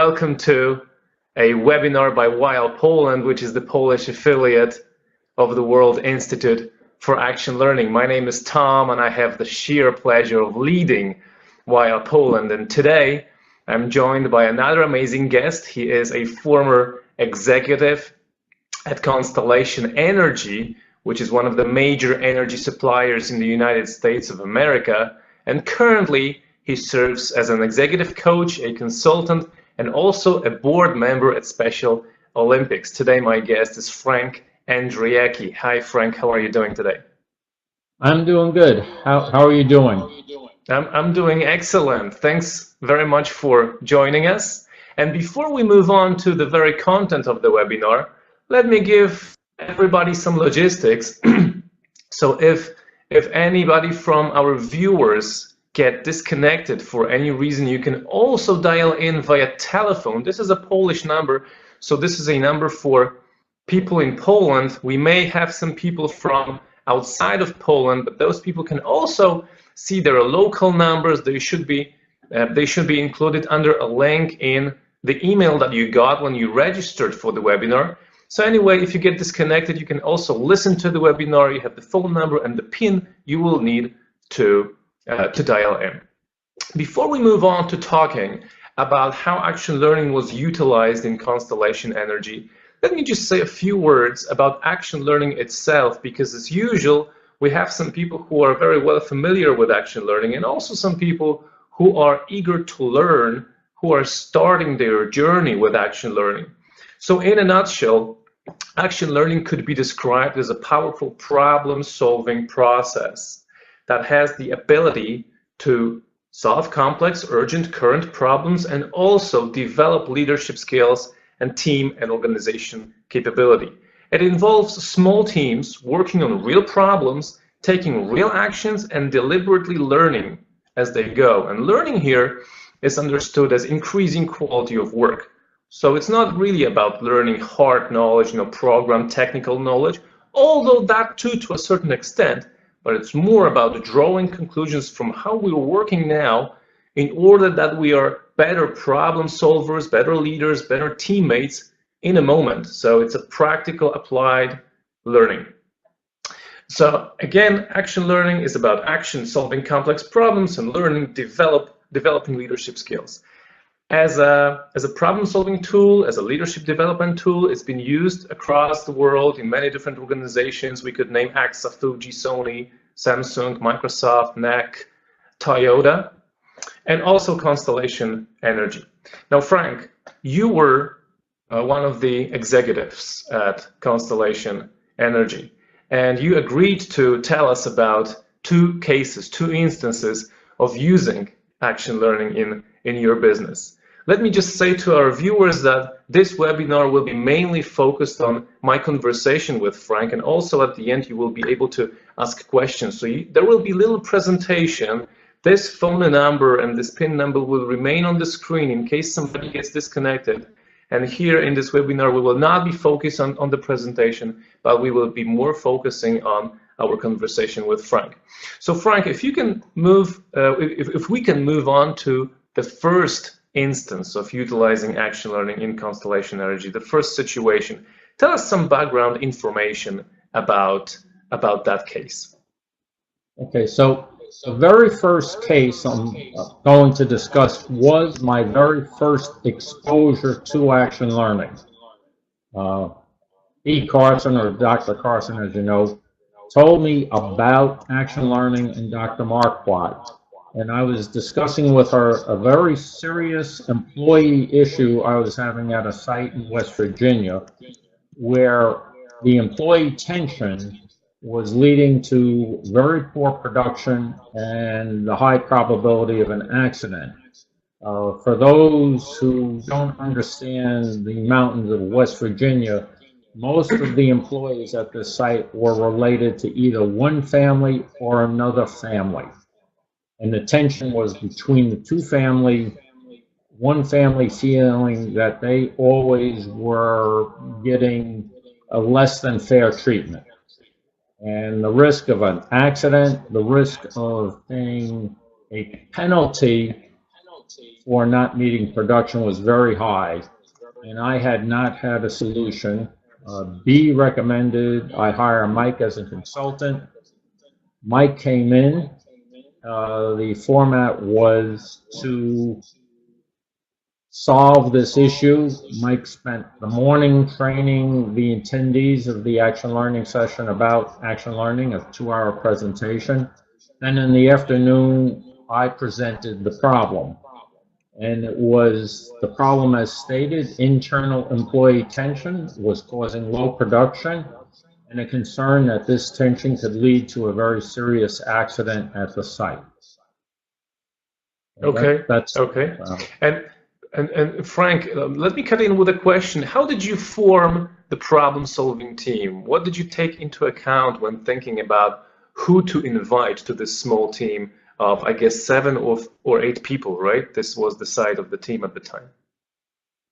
welcome to a webinar by WIAL Poland, which is the Polish affiliate of the World Institute for Action Learning. My name is Tom, and I have the sheer pleasure of leading WIAL Poland. And today, I'm joined by another amazing guest. He is a former executive at Constellation Energy, which is one of the major energy suppliers in the United States of America. And currently, he serves as an executive coach, a consultant, and also a board member at Special Olympics. Today, my guest is Franck Andracchi. Hi, Franck. How are you doing today? I'm doing good. How are you doing? I'm doing excellent. Thanks very much for joining us. And before we move on to the very content of the webinar, let me give everybody some logistics. So if anybody from our viewers get disconnected for any reason, you can also dial in via telephone. This is a Polish number, so this is a number for people in Poland. We may have some people from outside of Poland, but those people can also see their local numbers. They should be included under a link in the email that you got when you registered for the webinar. So anyway, if you get disconnected, you can also listen to the webinar. You have the phone number and the PIN you will need to dial in. Before we move on to talking about how action learning was utilized in Constellation Energy, let me just say a few words about action learning itself, because as usual, we have some people who are very well familiar with action learning and also some people who are eager to learn, who are starting their journey with action learning. So in a nutshell, action learning could be described as a powerful problem-solving process that has the ability to solve complex, urgent, current problems and also develop leadership skills and team and organization capability. It involves small teams working on real problems, taking real actions, and deliberately learning as they go. And learning here is understood as increasing quality of work. So it's not really about learning hard knowledge, program technical knowledge, although that too to a certain extent, but it's more about drawing conclusions from how we're working now in order that we are better problem solvers, better leaders, better teammates in a moment. So it's a practical applied learning. So again, action learning is about action, solving complex problems, and learning, developing leadership skills. As a problem-solving tool, as a leadership development tool, it's been used across the world in many different organizations. We could name AXA, Fuji, Sony, Samsung, Microsoft, NEC, Toyota, and also Constellation Energy. Now, Franck, you were one of the executives at Constellation Energy, and you agreed to tell us about two cases, two instances of using action learning in your business. Let me just say to our viewers that this webinar will be mainly focused on my conversation with Franck, and also at the end you will be able to ask questions. So there will be a little presentation. This phone number and this PIN number will remain on the screen in case somebody gets disconnected. And here in this webinar, we will not be focused on the presentation, but we will be more focusing on our conversation with Franck. So Franck, if you can move, if we can move on to the first instance of utilizing action learning in Constellation Energy, the first situation, tell us some background information about that case. Okay, so the very first case I'm going to discuss was my very first exposure to action learning. E. Carson, or Dr. Carson, as you know, told me about action learning and Dr. Marquardt. And I was discussing with her a very serious employee issue I was having at a site in West Virginia, where the employee tension was leading to very poor production and the high probability of an accident. For those who don't understand the mountains of West Virginia, most of the employees at this site were related to either one family or another family. And the tension was between the two families, one family feeling that they always were getting a less than fair treatment. And the risk of an accident, the risk of paying a penalty for not meeting production was very high, and I had not had a solution. B recommended I hire Mike as a consultant. Mike came in. The format was to solve this issue. Mike spent the morning training the attendees of the action learning session about action learning, a 2-hour presentation. Then in the afternoon, I presented the problem. And it was the problem as stated: internal employee tension was causing low production, and a concern that this tension could lead to a very serious accident at the site. Okay. Okay. And Frank, let me cut in with a question. How did you form the problem-solving team? What did you take into account when thinking about who to invite to this small team of, I guess, 7 or 8 people, right? This was the size of the team at the time.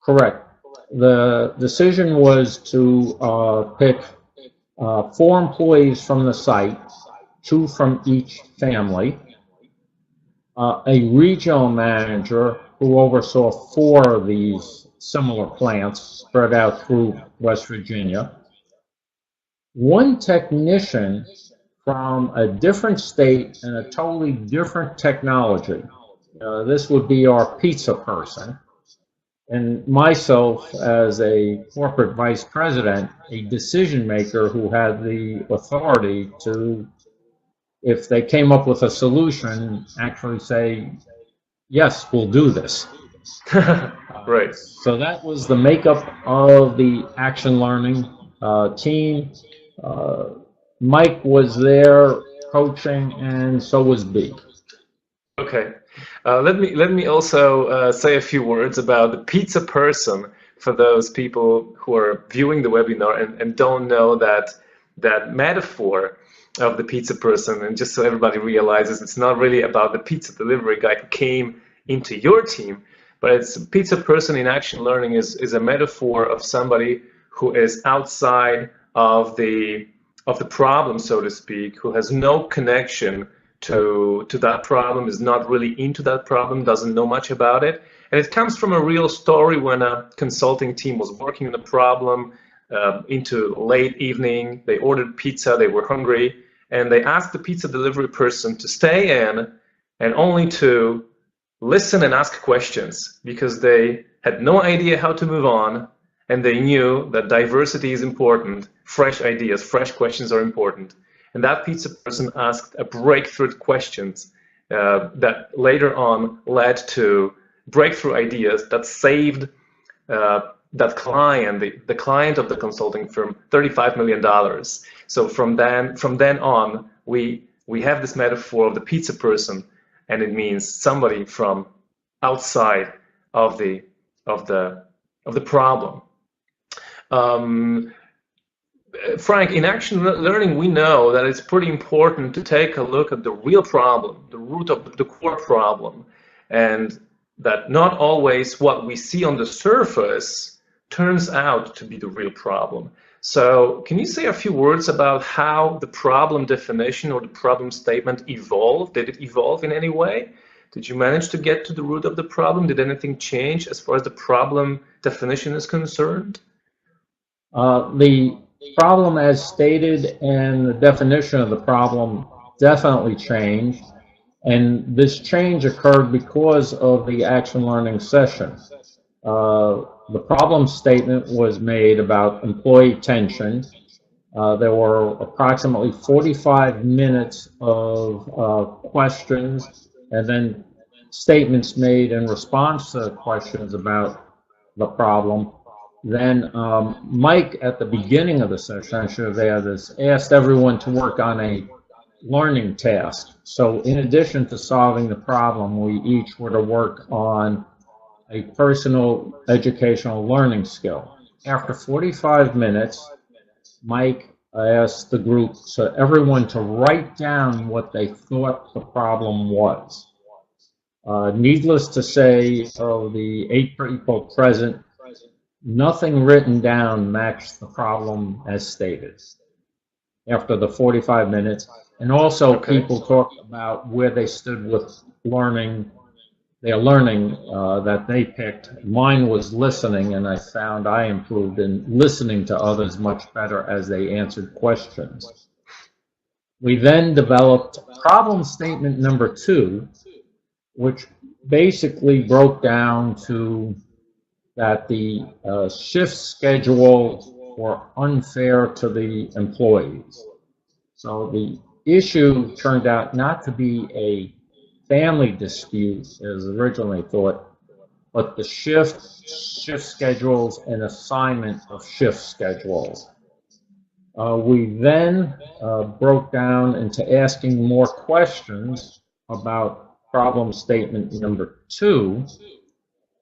Correct. The decision was to pick 4 employees from the site, 2 from each family, a regional manager who oversaw 4 of these similar plants spread out through West Virginia, 1 technician from a different state and a totally different technology. This would be our pizza person, and myself as a corporate vice president, a decision maker who had the authority to, if they came up with a solution, actually say, yes, we'll do this. Right. So that was the makeup of the action learning team. Mike was there coaching, and so was B. Okay. Let me also say a few words about the pizza person for those people who are viewing the webinar and don't know that metaphor of the pizza person. And just so everybody realizes, it's not really about the pizza delivery guy who came into your team, but it's a pizza person in action learning is a metaphor of somebody who is outside of the problem, so to speak, who has no connection to that problem, is not really into that problem, doesn't know much about it. And it comes from a real story when a consulting team was working on a problem into late evening. They ordered pizza, they were hungry, and they asked the pizza delivery person to stay in and only to listen and ask questions, because they had no idea how to move on, and they knew that diversity is important, fresh ideas, fresh questions are important. And that pizza person asked a breakthrough questions that later on led to breakthrough ideas that saved that client, the client of the consulting firm, $35 million. So from then on, we have this metaphor of the pizza person, and it means somebody from outside of the problem. Frank, in action learning, we know that it's pretty important to take a look at the real problem, the root of the core problem, and that not always what we see on the surface turns out to be the real problem. So can you say a few words about how the problem definition or the problem statement evolved? Did it evolve in any way? Did you manage to get to the root of the problem? Did anything change as far as the problem definition is concerned? The problem as stated and the definition of the problem definitely changed, and this change occurred because of the action learning session. The problem statement was made about employee tension. There were approximately 45 minutes of questions and then statements made in response to questions about the problem. Then Mike, at the beginning of the session, I should have added this, asked everyone to work on a learning task. So in addition to solving the problem, we each were to work on a personal educational learning skill. After 45 minutes, Mike asked the group, so everyone to write down what they thought the problem was. Needless to say, of the 8 people present, nothing written down matched the problem as stated after the 45 minutes. And also people talked about where they stood with learning their learning that they picked. Mine was listening, and I found I improved in listening to others much better as they answered questions. We then developed problem statement number 2, which basically broke down to that the shift schedules were unfair to the employees. So the issue turned out not to be a family dispute as originally thought, but the shift schedules and assignment of shift schedules. We then broke down into asking more questions about problem statement number 2.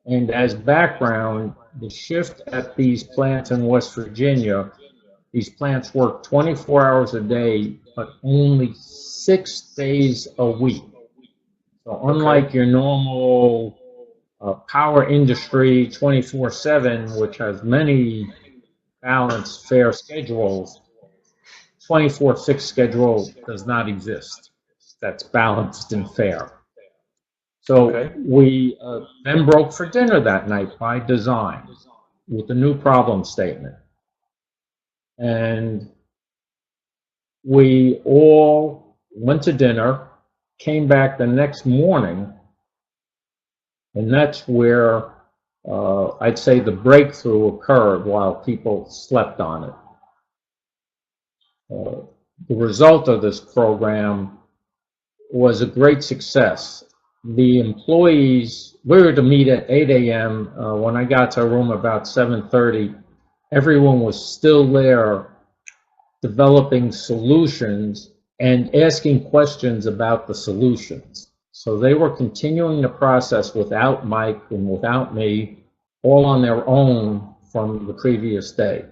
And as background, the shift at these plants in West Virginia, these plants work 24 hours a day, but only 6 days a week. So unlike your normal power industry 24/7, which has many balanced, fair schedules, 24/6 schedule does not exist. That's balanced and fair. So we then broke for dinner that night by design with a new problem statement. And we all went to dinner, came back the next morning, and that's where I'd say the breakthrough occurred while people slept on it. The result of this program was a great success. The employees, we were to meet at 8 a.m. When I got to a room about 7:30, everyone was still there developing solutions and asking questions about the solutions. So they were continuing the process without Mike and without me, all on their own from the previous day.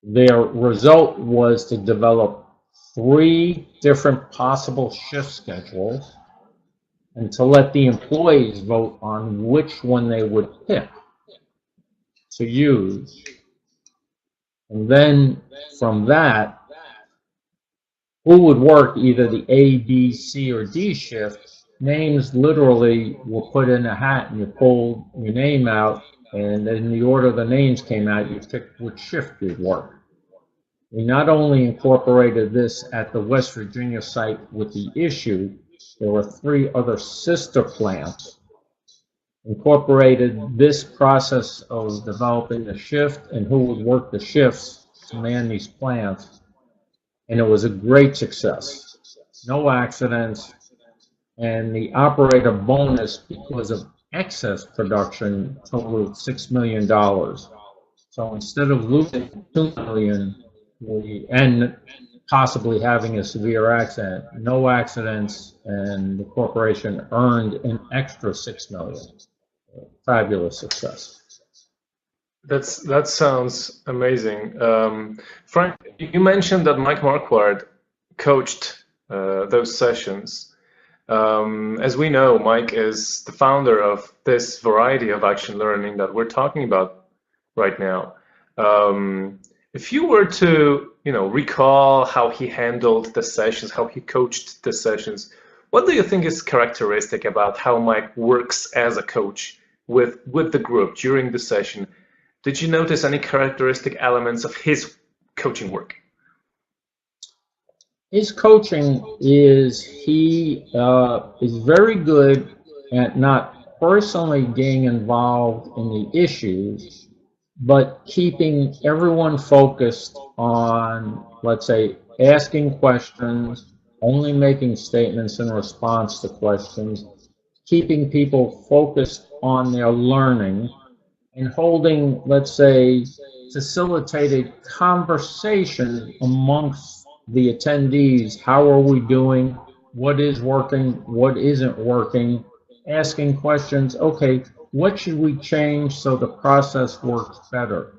Their result was to develop 3 different possible shift schedules and to let the employees vote on which one they would pick to use. And then from that, who would work either the A, B, C, or D shift, names literally were put in a hat and you pulled your name out, and in the order the names came out, you picked which shift you'd work. We not only incorporated this at the West Virginia site with the issue, there were 3 other sister plants incorporated this process of developing the shift and who would work the shifts to man these plants, and it was a great success. No accidents, and the operator bonus because of excess production totaled $6 million. So instead of losing $2 million and possibly having a severe accident, no accidents, and the corporation earned an extra $6 million. Fabulous success. That sounds amazing. Frank, you mentioned that Mike Marquardt coached those sessions. As we know, Mike is the founder of this variety of action learning that we're talking about right now. If you were to, recall how he handled the sessions, how he coached the sessions, what do you think is characteristic about how Mike works as a coach with the group during the session? Did you notice any characteristic elements of his coaching work? His coaching is he is very good at not personally getting involved in the issues, but keeping everyone focused on, let's say, asking questions, only making statements in response to questions, keeping people focused on their learning, and holding, let's say, facilitated conversation amongst the attendees. How are we doing? What is working? What isn't working? Asking questions. Okay, what should we change so the process works better?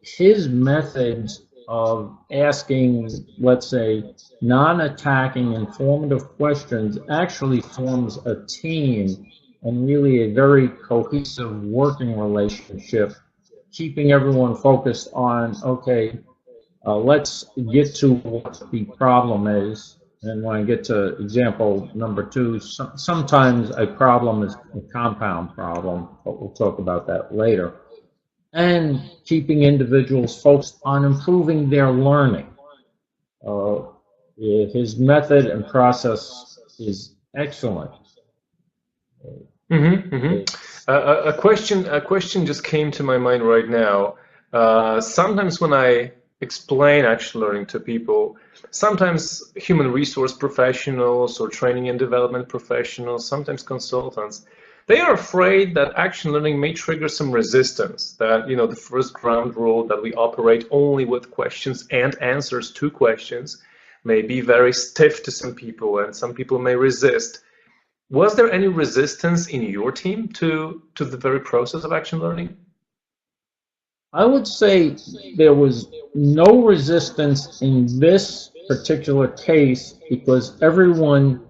His methods of asking, let's say, non-attacking, informative questions actually forms a team and really a very cohesive working relationship, keeping everyone focused on, okay, let's get to what the problem is, And when I get to example number 2, sometimes a problem is a compound problem, but we'll talk about that later. And keeping individuals focused on improving their learning. His method and process is excellent. A question just came to my mind right now. Sometimes when I explain action learning to people, sometimes human resource professionals or training and development professionals, sometimes consultants, they are afraid that action learning may trigger some resistance, that, you know, the first ground rule that we operate only with questions and answers to questions may be very stiff to some people, and some people may resist. Was there any resistance in your team to the very process of action learning? I would say there was no resistance in this particular case because everyone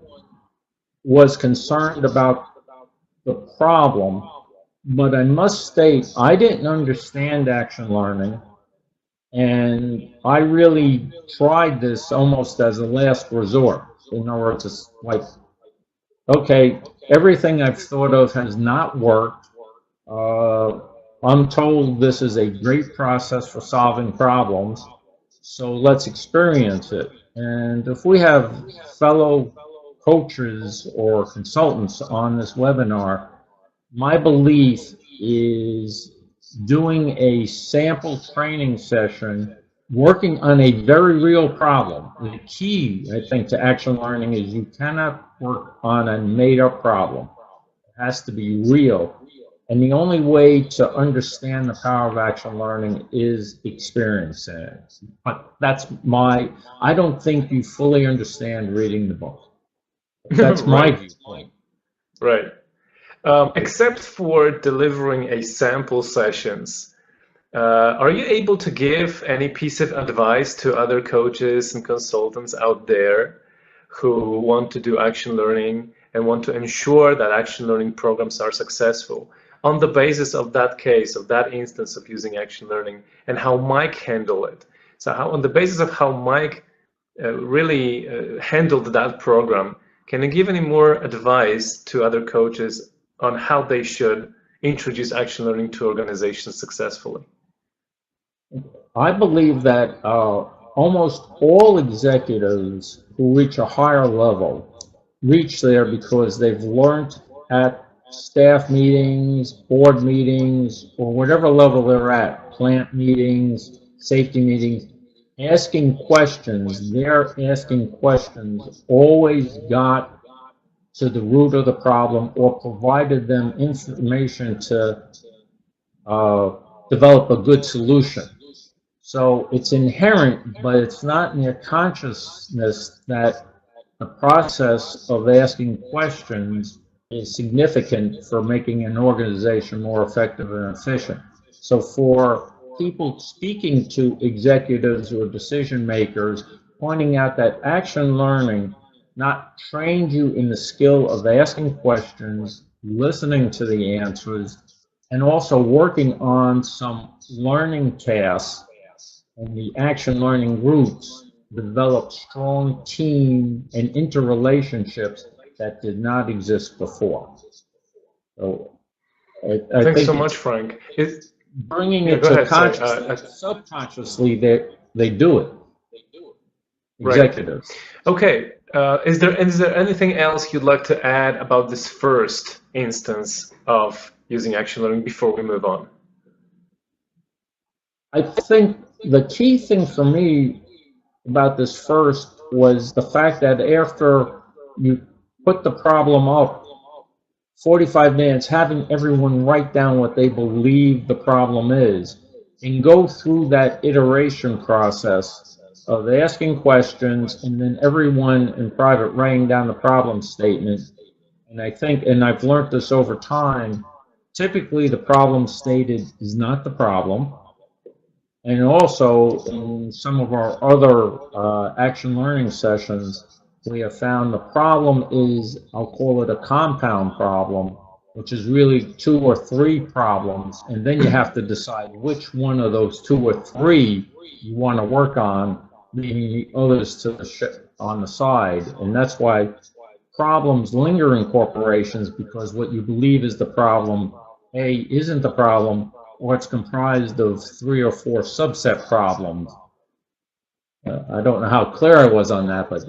was concerned about the problem, but I must state I didn't understand action learning, and I really tried this almost as a last resort. In other words, it's like, okay, everything I've thought of has not worked. I'm told this is a great process for solving problems, so let's experience it. And if we have fellow coaches or consultants on this webinar, my belief is doing a sample training session, working on a very real problem. The key, I think, to action learning is you cannot work on a made-up problem. It has to be real. And the only way to understand the power of action learning is experiencing it. But that's I don't think you fully understand reading the book. That's my viewpoint. Right. Except for delivering a sample sessions, are you able to give any piece of advice to other coaches and consultants out there who want to do action learning and want to ensure that action learning programs are successful on the basis of that case, of that instance of using action learning, and how Mike handled it? So how, on the basis of how Mike really handled that program, can you give any more advice to other coaches on how they should introduce action learning to organizations successfully? I believe that almost all executives who reach a higher level reach there because they've learned at staff meetings, board meetings, or whatever level they're at, plant meetings, safety meetings, asking questions. Their asking questions always got to the root of the problem or provided them information to develop a good solution. So it's inherent, but it's not in their consciousness that the process of asking questions is significant for making an organization more effective and efficient. So for people speaking to executives or decision makers, pointing out that action learning not trained you in the skill of asking questions, listening to the answers, and also working on some learning tasks, and the action learning groups develop strong team and interrelationships that did not exist before. So I Thanks think so much, Frank. bringing it to consciously, subconsciously, they do it. Executives. Right. Okay. Is there anything else you'd like to add about this first instance of using action learning before we move on? I think the key thing for me about this first was the fact that after you put the problem up, 45 minutes, having everyone write down what they believe the problem is and go through that iteration process of asking questions and then everyone in private writing down the problem statement. And I think, and I've learned this over time, typically the problem stated is not the problem. And also in some of our other action learning sessions, we have found the problem is, I'll call it a compound problem, which is really 2 or 3 problems, and then you have to decide which one of those 2 or 3 you want to work on, leaving the others to the on the side, and that's why problems linger in corporations, because what you believe is the problem, A, isn't the problem, or it's comprised of 3 or 4 subset problems. I don't know how clear I was on that, but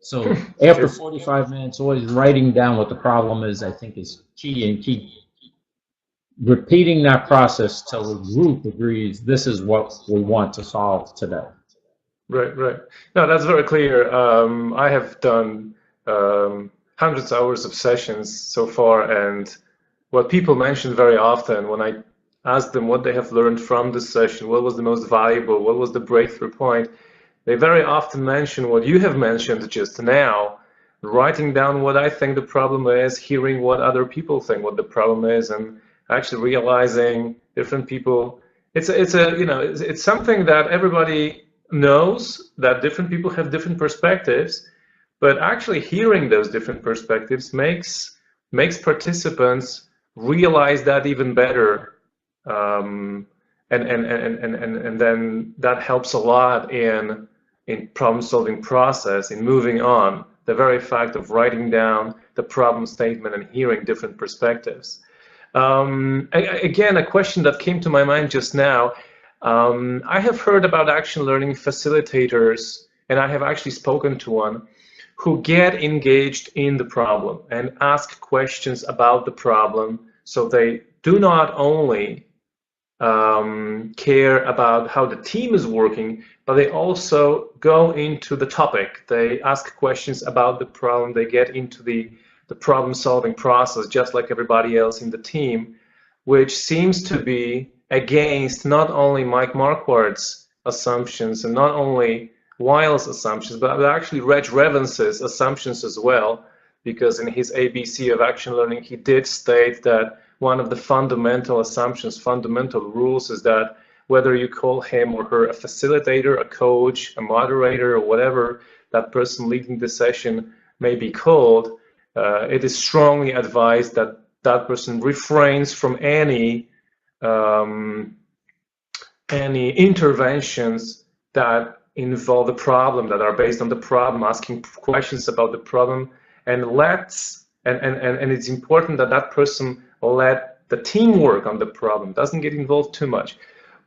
so after 45 minutes, always writing down what the problem is, I think, is key, and keep repeating that process till the group agrees this is what we want to solve today. Right, right. No, that's very clear. I have done hundreds of hours of sessions so far, and what people mention very often when I ask them what they have learned from the session, what was the most valuable, what was the breakthrough point, they very often mention what you have mentioned just now, writing down what I think the problem is, hearing what other people think what the problem is, and actually realizing different people. It's something that everybody knows, that different people have different perspectives, but actually hearing those different perspectives makes participants realize that even better, and then that helps a lot in problem-solving process, in moving on. The very fact of writing down the problem statement and hearing different perspectives. Again, a question that came to my mind just now. I have heard about action learning facilitators, and I have actually spoken to one, who get engaged in the problem and ask questions about the problem. So they do not only care about how the team is working, but they also go into the topic. They ask questions about the problem. They get into the problem-solving process, just like everybody else in the team, which seems to be against not only Mike Marquardt's assumptions and not only WIAL's assumptions, but actually Reg Revance's assumptions as well, because in his ABC of action learning, he did state that one of the fundamental assumptions, fundamental rules, is that whether you call him or her a facilitator, a coach, a moderator, or whatever that person leading the session may be called, it is strongly advised that that person refrains from any interventions that involve the problem, that are based on the problem, asking questions about the problem, and it's important that that person let the team work on the problem, doesn't get involved too much.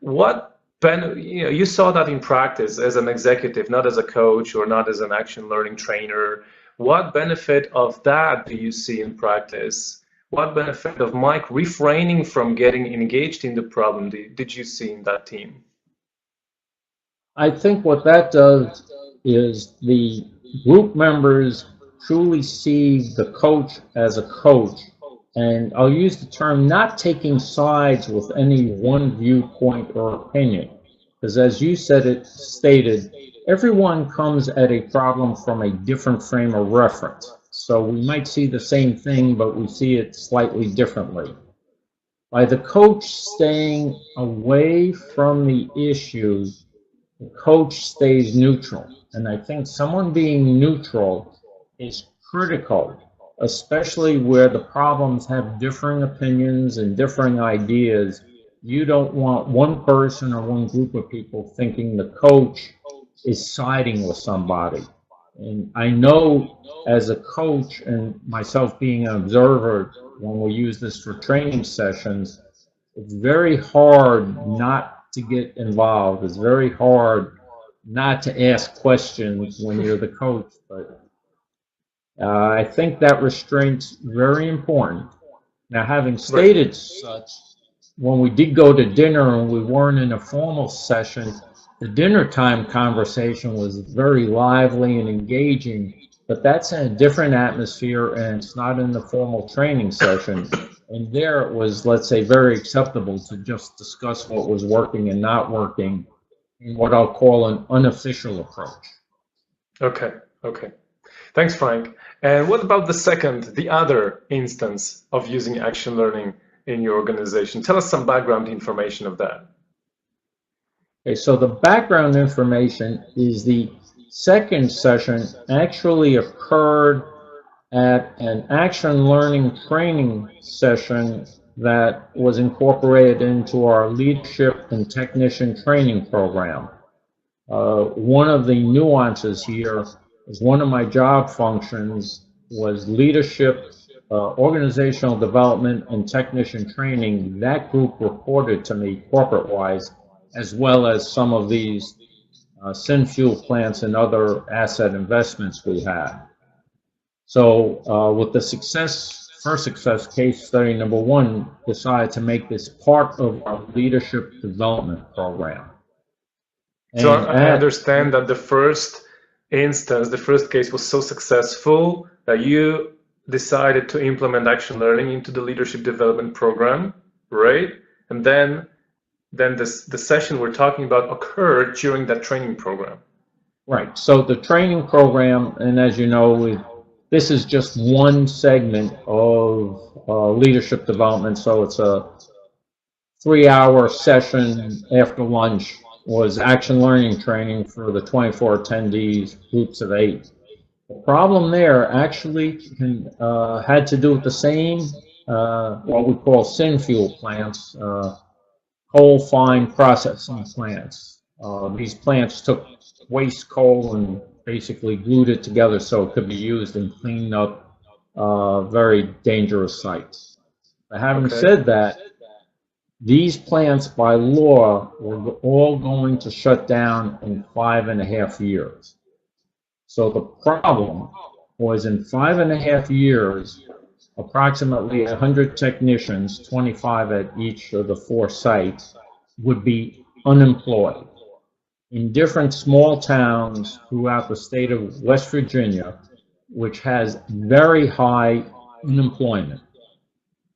You saw that in practice as an executive, not as a coach or not as an action learning trainer. What benefit of that do you see in practice? What benefit of Mike refraining from getting engaged in the problem did you see in that team? I think what that does is the group members truly see the coach as a coach, and I'll use the term not taking sides with any one viewpoint or opinion, because as you stated, everyone comes at a problem from a different frame of reference. So we might see the same thing, but we see it slightly differently. By the coach staying away from the issue, the coach stays neutral. And I think someone being neutral is critical, especially where the problems have differing opinions and differing ideas. You don't want one person or one group of people thinking the coach is siding with somebody. And I know as a coach, and myself being an observer, when we use this for training sessions, it's very hard not to get involved. It's very hard not to ask questions when you're the coach. But I think that restraint's very important. Now, having stated such, when we did go to dinner and we weren't in a formal session, the dinner time conversation was very lively and engaging, but that's in a different atmosphere and it's not in the formal training session. And there it was, let's say, very acceptable to just discuss what was working and not working in what I'll call an unofficial approach. Okay, okay. Thanks, Frank. And what about the other instance of using action learning in your organization? Tell us some background information of that. Okay, so the background information is the second session actually occurred at an action learning training session that was incorporated into our leadership and technician training program. One of the nuances here as one of my job functions was leadership, organizational development, and technician training. That group reported to me corporate-wise, as well as some of these syn fuel plants and other asset investments we had. So with the first success case study number one, decided to make this part of our leadership development program. So I understand that the first instance, the first case was so successful that you decided to implement action learning into the leadership development program, right? And then the session we're talking about occurred during that training program. Right. So the training program, and as you know, this is just one segment of leadership development. So it's a 3-hour session after lunch was action learning training for the 24 attendees, groups of 8. The problem there actually had to do with the same, what we call syn fuel plants, coal fine processing plants. These plants took waste coal and basically glued it together so it could be used in cleaning up very dangerous sites. But having said that, these plants by law were all going to shut down in 5.5 years. So the problem was in 5.5 years, approximately 100 technicians, 25 at each of the 4 sites, would be unemployed. In different small towns throughout the state of West Virginia, which has very high unemployment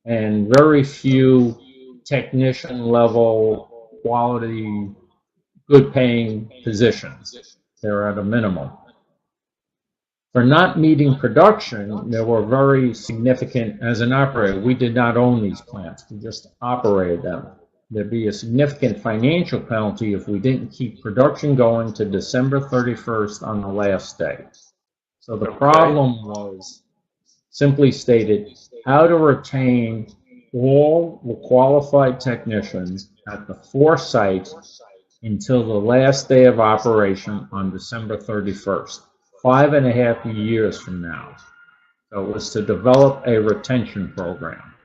and very few technician level quality, good paying positions. They're at a minimum. For not meeting production, there were very significant, as an operator, we did not own these plants, we just operated them. There'd be a significant financial penalty if we didn't keep production going to December 31st on the last day. So the problem was, simply stated, how to retain all the qualified technicians at the 4 sites until the last day of operation on December 31st, 5.5 years from now. So it was to develop a retention program.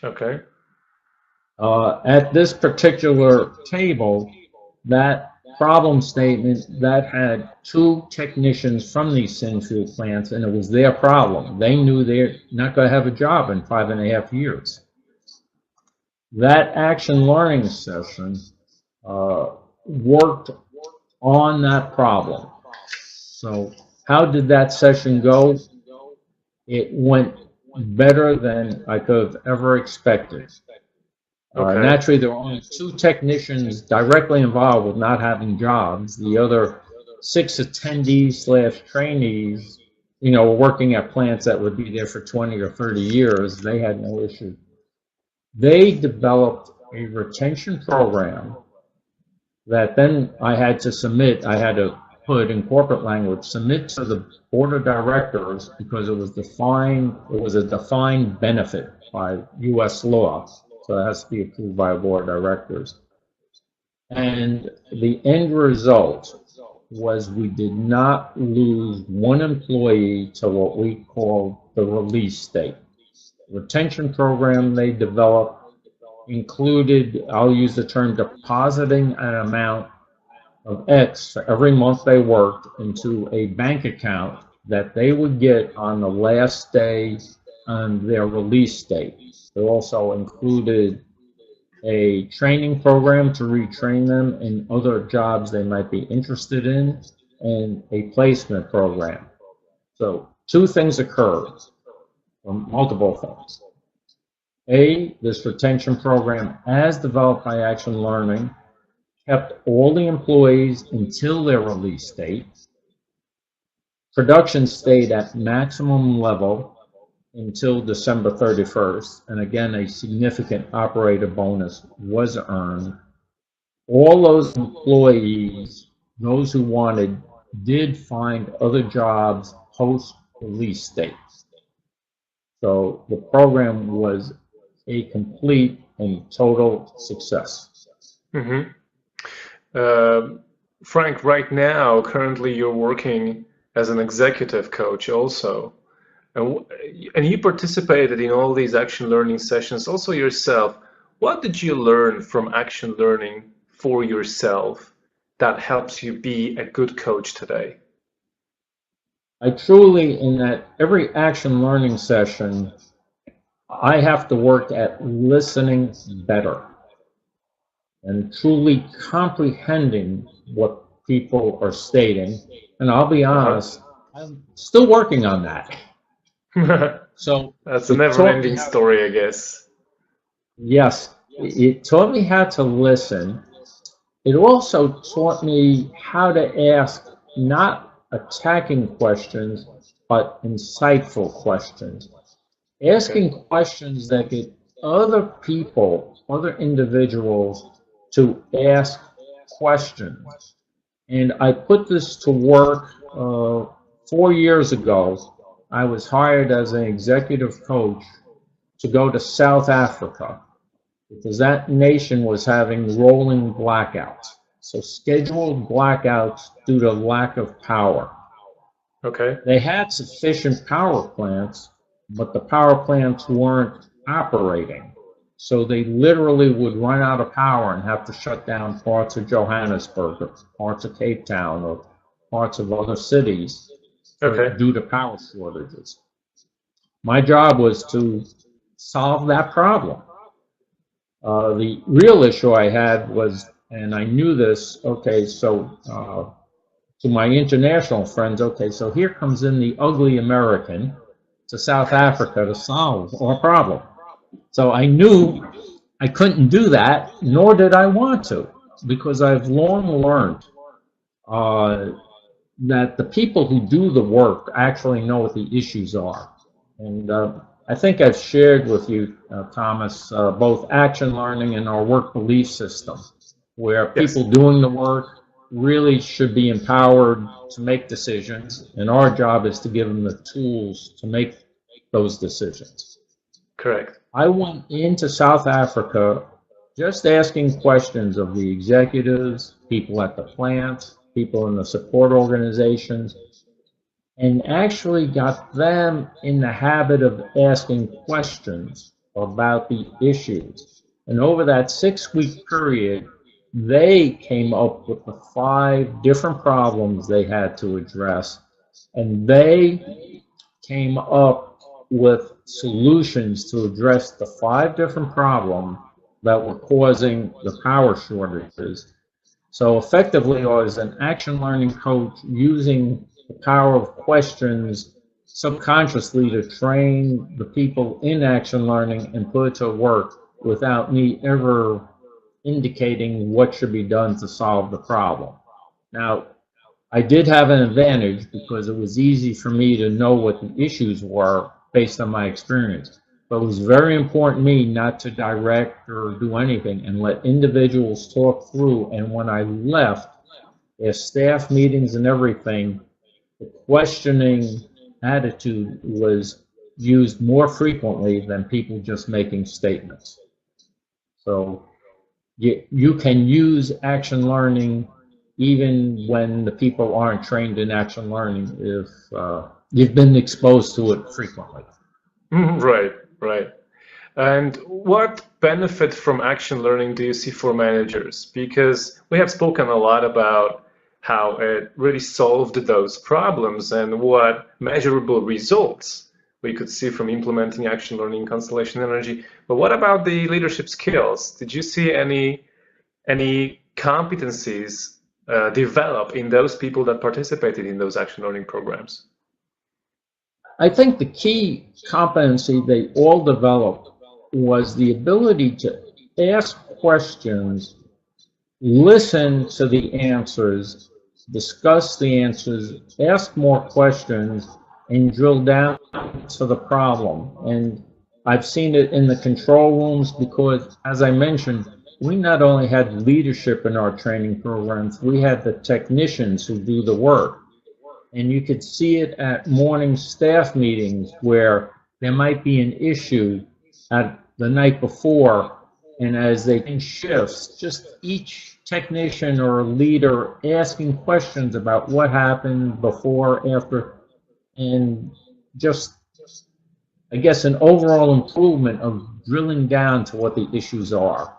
Okay. At this particular table, that problem statement, that had 2 technicians from these syn fuel plants, and it was their problem. They knew they're not going to have a job in 5.5 years. That action learning session worked on that problem. So how did that session go? It went better than I could have ever expected. Naturally, there were only 2 technicians directly involved with not having jobs. The other 6 attendees / trainees, were working at plants that would be there for 20 or 30 years. They had no issue. They developed a retention program that then I had to submit. I had to put in corporate language, submit to the board of directors because it was defined. It was a defined benefit by U.S. law, so it has to be approved by a board of directors. And the end result was we did not lose 1 employee to what we call the release state. Retention program they developed included, I'll use the term, depositing an amount of X for every month they worked into a bank account that they would get on the last day on their release date. They also included a training program to retrain them in other jobs they might be interested in, and a placement program. So 2 things occurred. Or multiple things. A, this retention program, as developed by Action Learning, kept all the employees until their release date. Production stayed at maximum level until December 31st, and again, a significant operator bonus was earned. All those employees, those who wanted, did find other jobs post-release date. So the program was a complete and total success. Frank, right now, currently you're working as an executive coach also. And you participated in all these action learning sessions also yourself. What did you learn from action learning for yourself that helps you be a good coach today? I truly, in that every action learning session, I have to work at listening better and truly comprehending what people are stating. And I'll be honest, I'm still working on that. So that's a never-ending story, I guess. Yes, it taught me how to listen. It also taught me how to ask not attacking questions, but insightful questions. Asking questions that get other people, other individuals to ask questions. And I put this to work 4 years ago. I was hired as an executive coach to go to South Africa because that nation was having rolling blackouts. So scheduled blackouts due to lack of power. Okay. They had sufficient power plants, but the power plants weren't operating. So they literally would run out of power and have to shut down parts of Johannesburg, or parts of Cape Town, or parts of other cities due to power shortages. My job was to solve that problem. The real issue I had was, and I knew this, okay, so to my international friends, okay, so here comes in the ugly American to South Africa to solve our problem. So I knew I couldn't do that, nor did I want to, because I've long learned that the people who do the work actually know what the issues are. And I think I've shared with you, Thomas, both action learning and our work belief system, where people doing the work really should be empowered to make decisions, and our job is to give them the tools to make those decisions. Correct. I went into South Africa just asking questions of the executives, people at the plants, people in the support organizations, and actually got them in the habit of asking questions about the issues. And over that 6-week period, they came up with the 5 different problems they had to address, and they came up with solutions to address the 5 different problems that were causing the power shortages. So effectively, I was an action learning coach using the power of questions subconsciously to train the people in action learning and put it to work without me ever indicating what should be done to solve the problem. Now, I did have an advantage because it was easy for me to know what the issues were based on my experience. But it was very important to me not to direct or do anything and let individuals talk through. And when I left, at staff meetings and everything, the questioning attitude was used more frequently than people just making statements. So you can use action learning even when the people aren't trained in action learning if you've been exposed to it frequently. Right, right. And what benefit from action learning do you see for managers? Because we have spoken a lot about how it really solved those problems and what measurable results we could see from implementing action learning in Constellation Energy. But what about the leadership skills? Did you see any competencies develop in those people that participated in those action learning programs? I think the key competency they all developed was the ability to ask questions, listen to the answers, discuss the answers, ask more questions, and drill down to the problem. And I've seen it in the control rooms because, as I mentioned, we not only had leadership in our training programs, we had the technicians who do the work. And you could see it at morning staff meetings where there might be an issue at the night before, And as they shifts, just each technician or leader asking questions about what happened before, after, and just, I guess, an overall improvement of drilling down to what the issues are.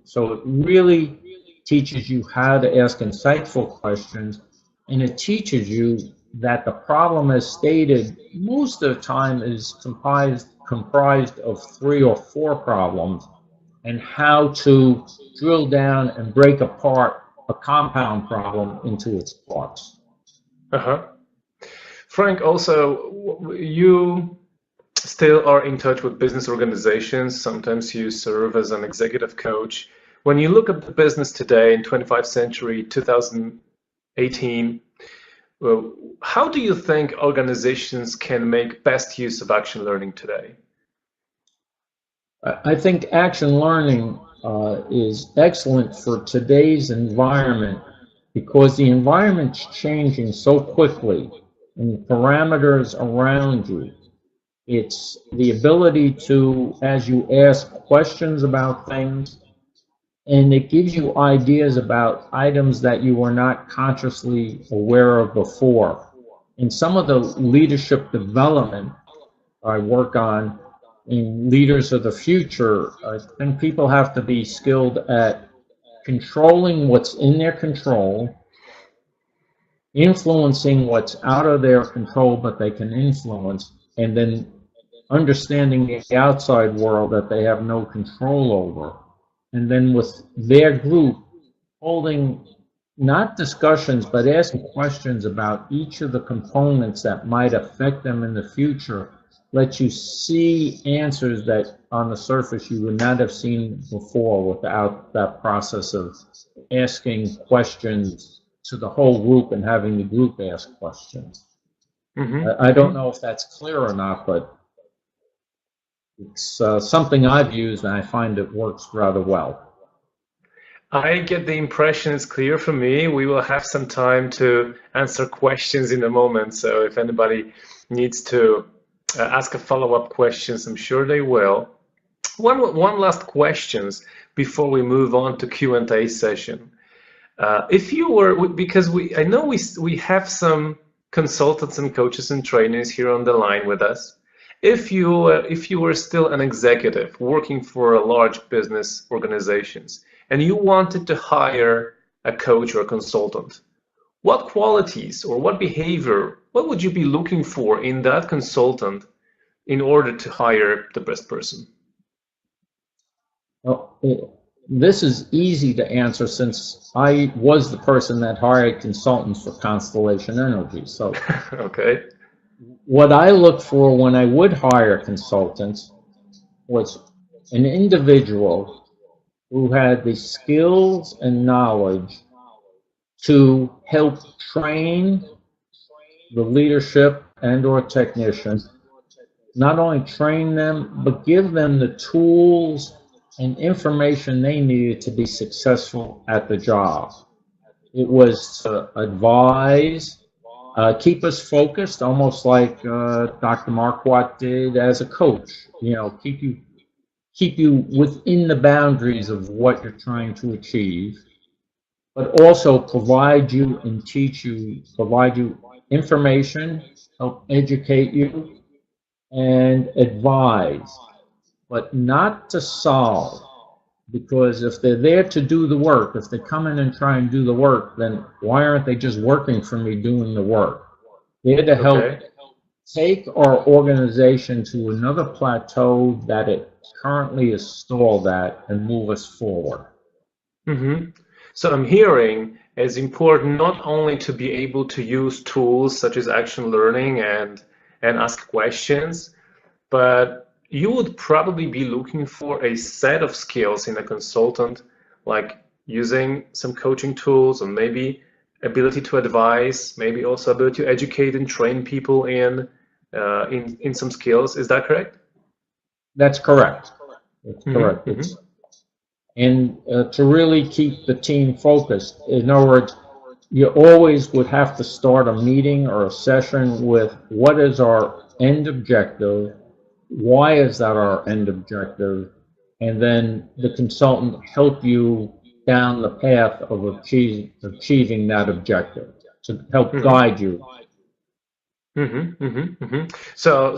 So it really teaches you how to ask insightful questions, and it teaches you that the problem, as stated, most of the time is comprised of 3 or 4 problems, and how to drill down and break apart a compound problem into its parts. Frank, also, you still are in touch with business organizations. Sometimes you serve as an executive coach. When you look at the business today in 21st century, 2018, how do you think organizations can make best use of action learning today? I think action learning is excellent for today's environment, because the environment's changing so quickly, and the parameters around you. It's the ability to, as you ask questions about things, and it gives you ideas about items that you were not consciously aware of before. In some of the leadership development I work on in Leaders of the Future, I think people have to be skilled at controlling what's in their control, influencing what's out of their control but they can influence, and then understanding the outside world that they have no control over. And then with their group, holding not discussions, but asking questions about each of the components that might affect them in the future, lets you see answers that on the surface you would not have seen before without that process of asking questions to the whole group and having the group ask questions. I don't know if that's clear or not, but it's something I've used, and I find it works rather well. I get the impression it's clear for me. We will have some time to answer questions in a moment, so if anybody needs to ask a follow-up questions, I'm sure they will. One last questions before we move on to Q&A session. If you were, because I know we have some consultants and coaches and trainers here on the line with us. If you were still an executive working for a large business organizations and you wanted to hire a coach or a consultant, what qualities or what behavior, what would you be looking for in that consultant in order to hire the best person? Well, this is easy to answer, since I was the person that hired consultants for Constellation Energy. So okay. What I looked for when I would hire consultants was an individual who had the skills and knowledge to help train the leadership and or technicians, not only train them, but give them the tools and information they needed to be successful at the job. It was to advise, keep us focused, almost like Dr. Marquardt did as a coach. You know, keep you within the boundaries of what you're trying to achieve, but also provide you and teach you, provide you information, help educate you, and advise, but not to solve. Because if they're there to do the work, if they come in and try and do the work, then why aren't they just working for me doing the work? They're to help take our organization to another plateau that it currently is stalled at and move us forward. So I'm hearing it's important not only to be able to use tools such as action learning and ask questions, but you would probably be looking for a set of skills in a consultant, like using some coaching tools, or maybe ability to advise, maybe also ability to educate and train people in some skills. Is that correct? That's correct. That's correct. And to really keep the team focused. In other words, you always would have to start a meeting or a session with what is our end objective, why is that our end objective, and then the consultant help you down the path of achieving that objective, to help guide you. So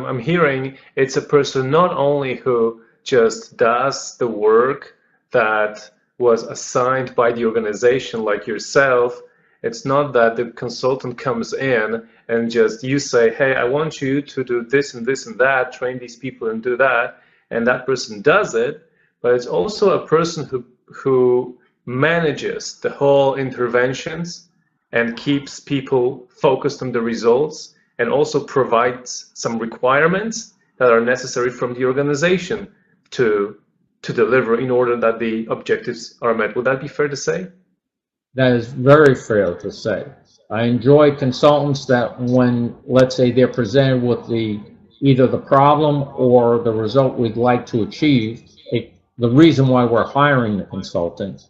I'm hearing it's a person not only who just does the work that was assigned by the organization, like yourself. It's not that the consultant comes in and just you say, hey, I want you to do this and this and that, train these people and do that, and that person does it. But it's also a person who manages the whole interventions and keeps people focused on the results, and also provides some requirements that are necessary from the organization to deliver in order that the objectives are met. Would that be fair to say? That is very fair to say. I enjoy consultants that when, let's say, they're presented with either the problem or the result we'd like to achieve, the reason why we're hiring the consultant,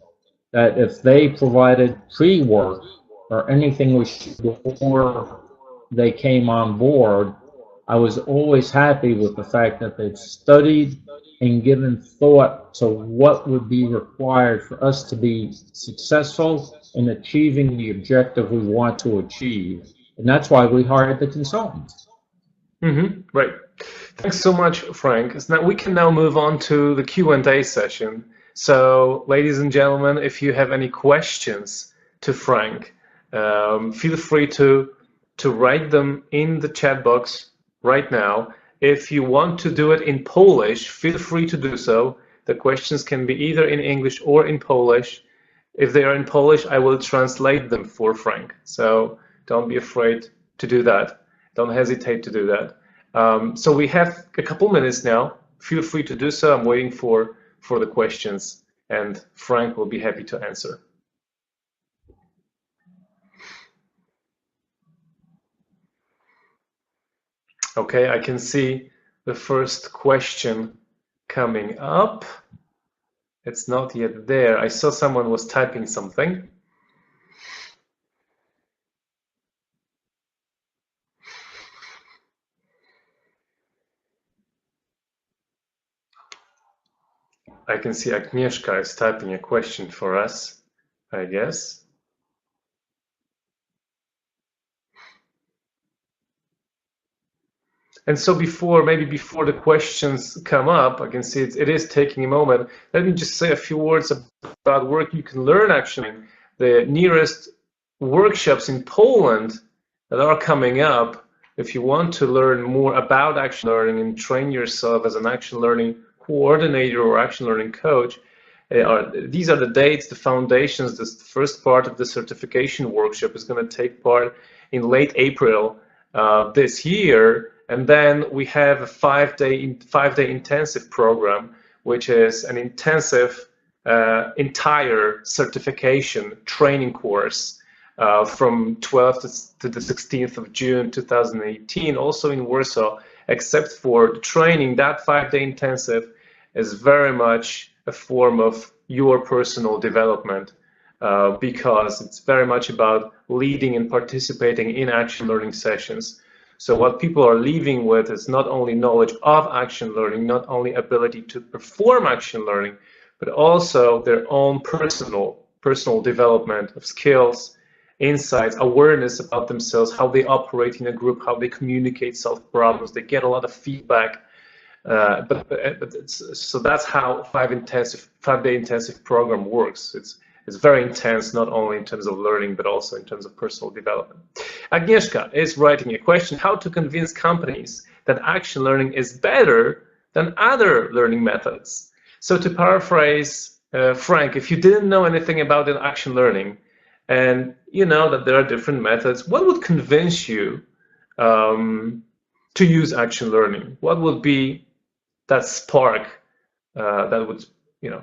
that if they provided pre-work or anything before they came on board, I was always happy with the fact that they've studied and given thought to what would be required for us to be successful in achieving the objective we want to achieve. And that's why we hired the consultants. Right. Thanks so much, Frank. So now we can now move on to the Q&A session. So, ladies and gentlemen, if you have any questions to Frank, feel free to write them in the chat box right now. If you want to do it in Polish, feel free to do so. The questions can be either in English or in Polish. If they are in Polish, I will translate them for Frank. So don't be afraid to do that. Don't hesitate to do that. So we have a couple minutes now. Feel free to do so. I'm waiting for the questions, and Frank will be happy to answer. Okay, I can see the first question coming up. It's not yet there. I saw someone was typing something. I can see Agnieszka is typing a question for us, I guess. And so maybe before the questions come up, I can see it is taking a moment. Let me just say a few words about work you can learn actually. The nearest workshops in Poland that are coming up, if you want to learn more about action learning and train yourself as an action learning coordinator or action learning coach, these are the dates, the foundations. The first part of the certification workshop is going to take part in late April this year. And then we have a five-day intensive program, which is an intensive entire certification training course from 12th to the 16th of June 2018, also in Warsaw. Except for the training, that 5-day intensive is very much a form of your personal development because it's very much about leading and participating in action learning sessions. So what people are leaving with is not only knowledge of action learning, not only ability to perform action learning, but also their own personal development of skills, insights, awareness about themselves, how they operate in a group, how they communicate, solve problems. They get a lot of feedback. So that's how 5-day intensive program works. It's very intense, not only in terms of learning, but also in terms of personal development. Agnieszka is writing a question: how to convince companies that action learning is better than other learning methods. So to paraphrase Frank, if you didn't know anything about action learning, and you know that there are different methods, what would convince you to use action learning? What would be that spark that would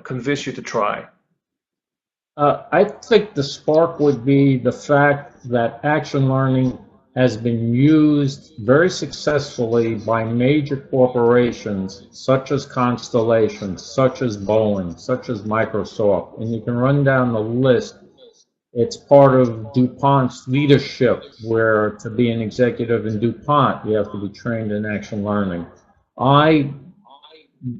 convince you to try? I think the spark would be the fact that action learning has been used very successfully by major corporations such as Constellation, such as Boeing, such as Microsoft, and you can run down the list. It's part of DuPont's leadership, where to be an executive in DuPont, you have to be trained in action learning. I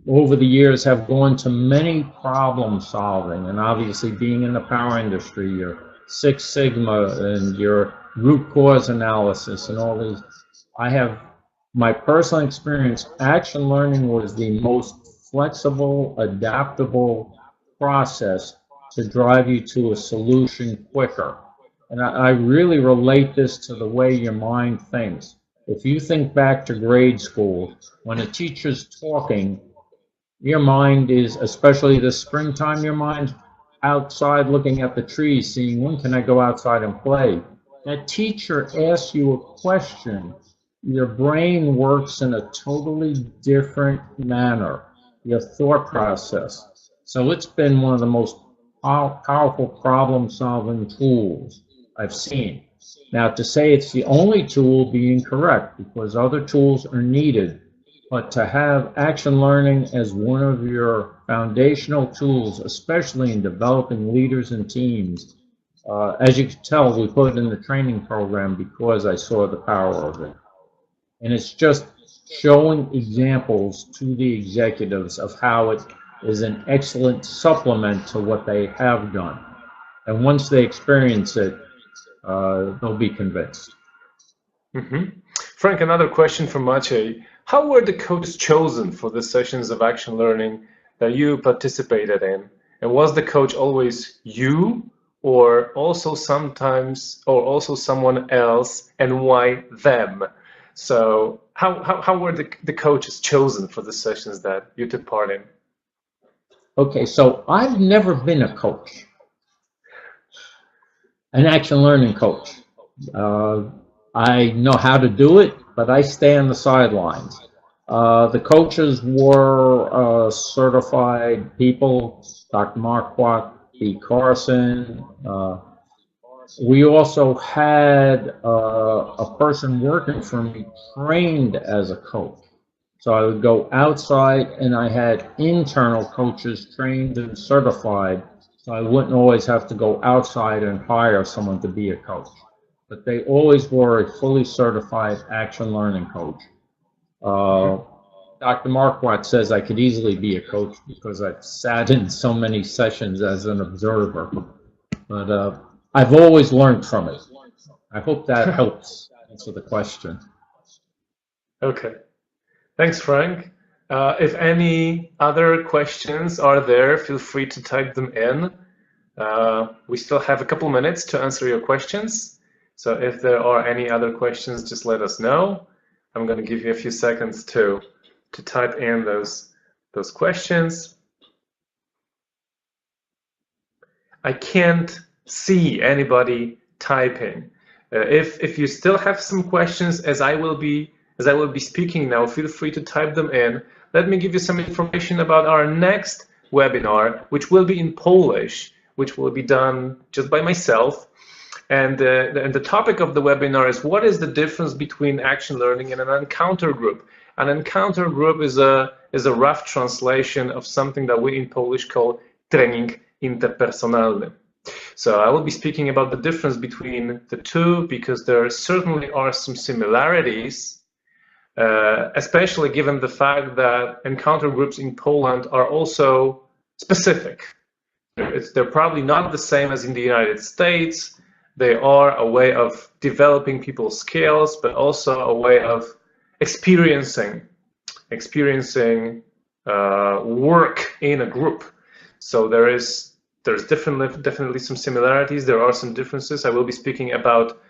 over the years have gone to many problem solving, and obviously being in the power industry, your Six Sigma and your root cause analysis and all these, I have my personal experience, action learning was the most flexible, adaptable process to drive you to a solution quicker. And I really relate this to the way your mind thinks. If you think back to grade school, when a teacher's talking, your mind is, especially this springtime, your mind's outside looking at the trees, seeing when can I go outside and play. That teacher asks you a question, your brain works in a totally different manner, your thought process. So it's been one of the most powerful problem-solving tools I've seen. Now, to say it's the only tool be incorrect, because other tools are needed, but to have action learning as one of your foundational tools, especially in developing leaders and teams, as you can tell, we put it in the training program because I saw the power of it. And it's just showing examples to the executives of how it is an excellent supplement to what they have done. And once they experience it, they'll be convinced. Frank, another question from Maciej. How were the coaches chosen for the sessions of action learning that you participated in? And was the coach always you, or also sometimes, or also someone else, and why them? So how were the coaches chosen for the sessions that you took part in? Okay, so I've never been a coach, an action learning coach. I know how to do it, but I stay on the sidelines. The coaches were certified people, Dr. Marquardt, B. Carson. We also had a person working for me trained as a coach. So I would go outside, and I had internal coaches trained and certified, so I wouldn't always have to go outside and hire someone to be a coach. But they always were a fully certified action learning coach. Dr. Marquardt says I could easily be a coach because I've sat in so many sessions as an observer. But I've always learned from it. I hope that helps answer the question. Okay. Thanks, Frank. If any other questions are there, feel free to type them in. We still have a couple minutes to answer your questions. So if there are any other questions, just let us know. I'm going to give you a few seconds to type in those questions. I can't see anybody typing. If you still have some questions, as I will be speaking now, feel free to type them in. Let me give you some information about our next webinar, which will be in Polish, which will be done just by myself. And the topic of the webinar is, what is the difference between action learning and an encounter group? An encounter group is a rough translation of something that we in Polish call trening interpersonalny. So I will be speaking about the difference between the two, because there certainly are some similarities, especially given the fact that encounter groups in Poland are also specific. They're probably not the same as in the United States. They are a way of developing people's skills, but also a way of experiencing work in a group. So there's definitely some similarities. There are some differences. I will be speaking about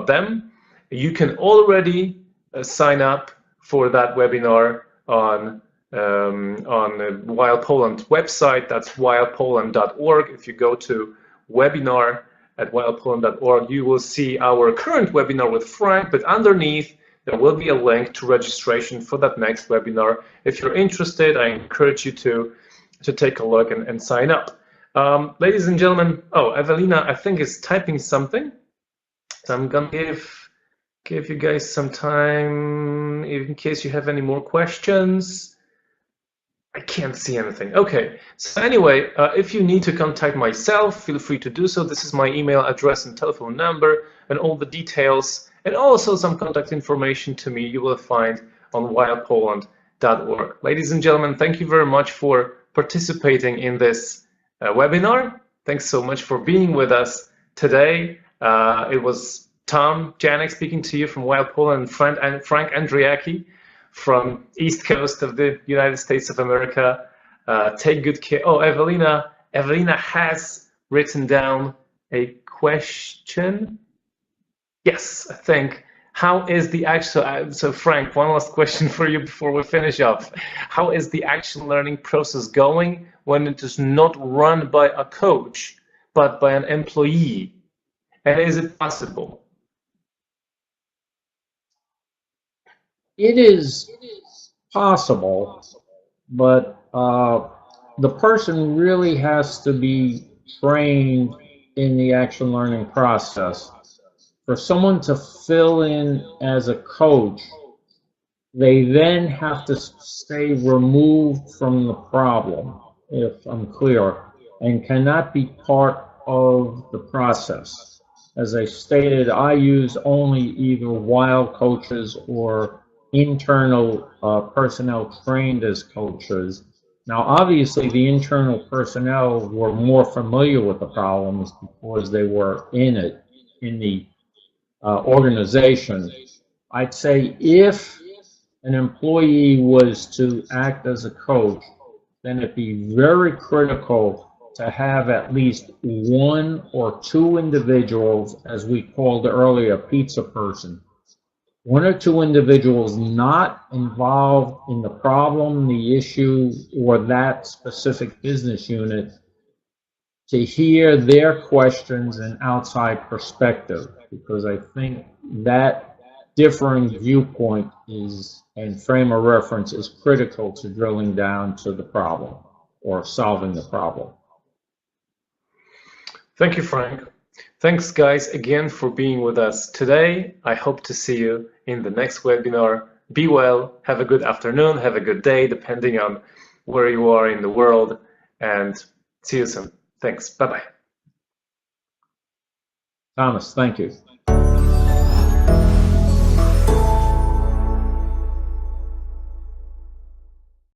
them. You can already sign up for that webinar on WIAL Poland website. That's wialpoland.org. If you go to webinar at wialpoland.org, you will see our current webinar with Frank, but underneath there will be a link to registration for that next webinar. If you're interested, I encourage you to take a look and sign up. Ladies and gentlemen, Evelina, I think, is typing something. So I'm gonna give you guys some time in case you have any more questions. I can't see anything. Okay, so anyway, if you need to contact myself, feel free to do so. This is my email address and telephone number, and all the details, and also some contact information to me you will find on wialpoland.org. www.wildpoland.org. Ladies and gentlemen, thank you very much for participating in this webinar. Thanks so much for being with us today. It was Tom Janiak speaking to you from WIAL Poland, and Franck Andracchi from East Coast of the United States of America. Take good care. Oh, Evelina has written down a question. Yes, I think. How is the actual, so Frank, one last question for you before we finish up. How is the action learning process going when it is not run by a coach, but by an employee? And is it possible? It is possible, but the person really has to be trained in the action learning process. For someone to fill in as a coach, they then have to stay removed from the problem, if I'm clear, and cannot be part of the process. As I stated, I use only either WIAL coaches or internal personnel trained as coaches. Now, obviously, the internal personnel were more familiar with the problems because they were in it, in the organization. I'd say if an employee was to act as a coach, then it'd be very critical to have at least one or two individuals, as we called earlier, pizza person. One or two individuals not involved in the problem, the issue, or that specific business unit to hear their questions and outside perspective, because I think that differing viewpoint is and frame of reference is critical to drilling down to the problem or solving the problem. Thank you, Frank. Thanks, guys, again for being with us today. I hope to see you in the next webinar. Be well, have a good afternoon, have a good day, depending on where you are in the world, and see you soon. Thanks. Bye-bye. Thomas, thank you.